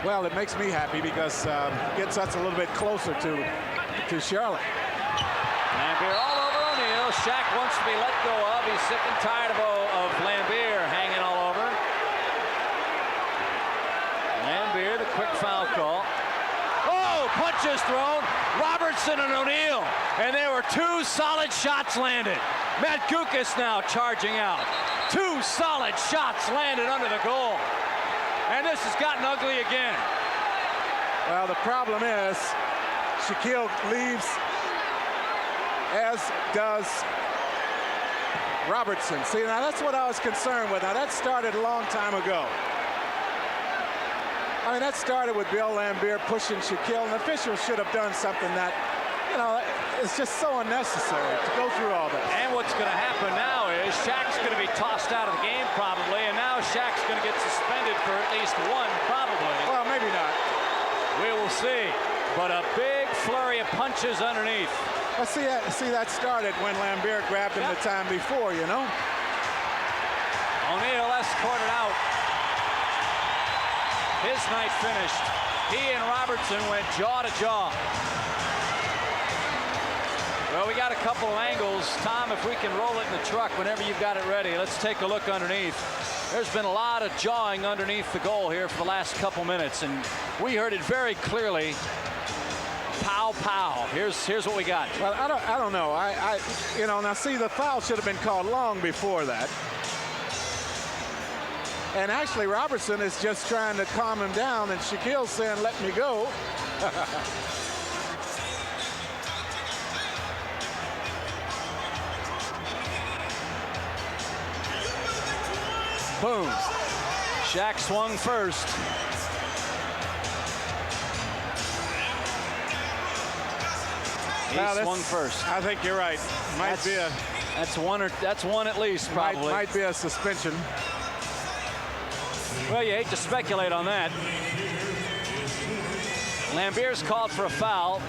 Well, it makes me happy because it gets us a little bit closer to Charlotte. Lambier all over O'Neal. Shaq wants to be let go of. He's sick and tired of Lambier hanging all over him. Lambier, the quick foul call. Oh, punches thrown. Robertson and O'Neal. And there were two solid shots landed. Matt Gukas now charging out. Two solid shots landed under the goal. And this has gotten ugly again. Well, the problem is Shaquille leaves, as does Robertson. See, now that's what I was concerned with. Now that started a long time ago. I mean, that started with Bill Lambier pushing Shaquille, and officials should have done something that, you know, it's just so unnecessary to go through all this. And what's going to happen now is Shaq's going to be tossed out of the game probably, and now Shaq's going to get suspended for at least one, probably. Well, maybe not. We will see. But a big flurry of punches underneath. Well, see that started when Lambier grabbed him the time before, you know? O'Neal escorted out. His night finished. He and Robertson went jaw to jaw. Well, we got a couple of angles. Tom, if we can roll it in the truck whenever you've got it ready, let's take a look underneath. There's been a lot of jawing underneath the goal here for the last couple minutes, and we heard it very clearly. Pow, pow. Here's what we got. Well, I don't know. You know, now see, the foul should have been called long before that. And actually, Robertson is just trying to calm him down, and Shaquille's saying, let me go. Boom. Shaq swung first. He swung first. I think you're right. That's one at least, probably. Might be a suspension. Well, you hate to speculate on that. Lambier's called for a foul.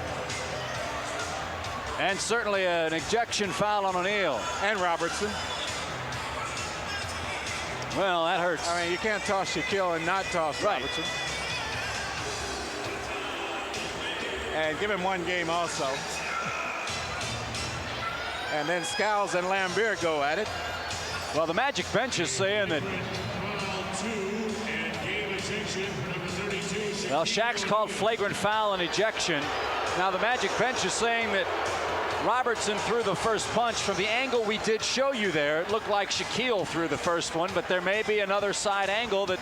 And certainly an ejection foul on O'Neal. And Robertson. Well, that hurts. I mean, you can't toss Shaquille and not toss Robertson. And give him one game also. And then Skiles and Lambier go at it. Well, the Magic bench is saying that. Well, Shaq's called flagrant foul and ejection. Now the Magic bench is saying that Robertson threw the first punch. From the angle we did show you there, it looked like Shaquille threw the first one, but there may be another side angle that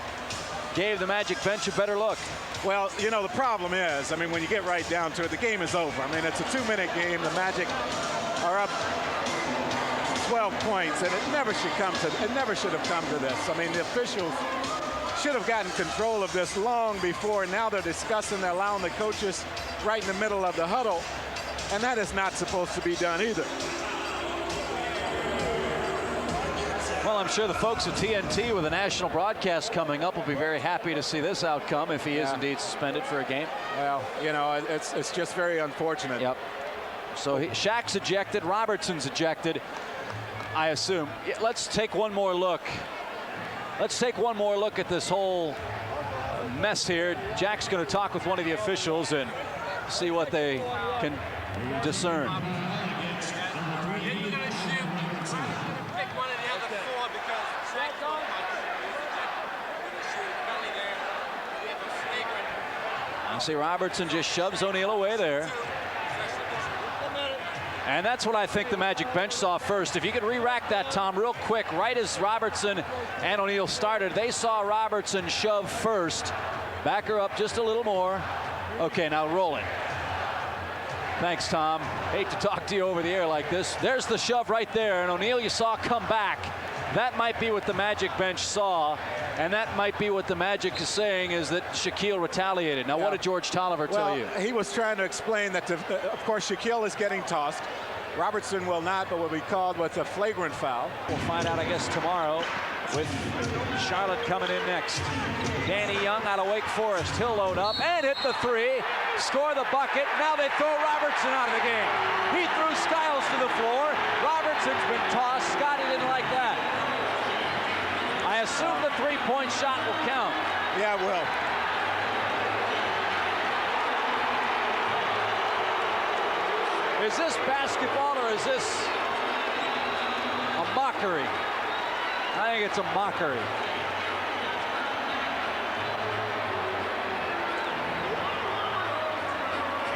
gave the Magic bench a better look. Well, you know, the problem is, I mean, when you get right down to it, the game is over. I mean, it's a 2-minute game. The Magic are up 12 points, and it never should have come to this. I mean, the officials should have gotten control of this long before. Now they're discussing, they're allowing the coaches right in the middle of the huddle, and that is not supposed to be done either. Well, I'm sure the folks at TNT with a national broadcast coming up will be very happy to see this outcome if he is indeed suspended for a game. Well, you know, it's just very unfortunate. Yep. So Shaq's ejected, Robertson's ejected, I assume. Let's take one more look. Let's take one more look at this whole mess here. Jack's going to talk with one of the officials and see what they can discern. You see Robertson just shoves O'Neal away there. And that's what I think the Magic bench saw first. If you could re-rack that, Tom, real quick, right as Robertson and O'Neal started, they saw Robertson shove first. Back her up just a little more. Okay, now roll it. Thanks, Tom. Hate to talk to you over the air like this. There's the shove right there, and O'Neal you saw come back. That might be what the Magic bench saw, and that might be what the Magic is saying is that Shaquille retaliated. Now, what did George Tolliver tell you? He was trying to explain that, of course, Shaquille is getting tossed. Robertson will not, but will be called with a flagrant foul. We'll find out, I guess, tomorrow with Charlotte coming in next. Danny Young out of Wake Forest. He'll load up and hit the three. Score the bucket. Now they throw Robertson out of the game. He threw Skiles to the floor. Robertson's been tossed. Scotty didn't like that. I assume the three-point shot will count. Yeah, it will. Is this basketball or is this a mockery? I think it's a mockery.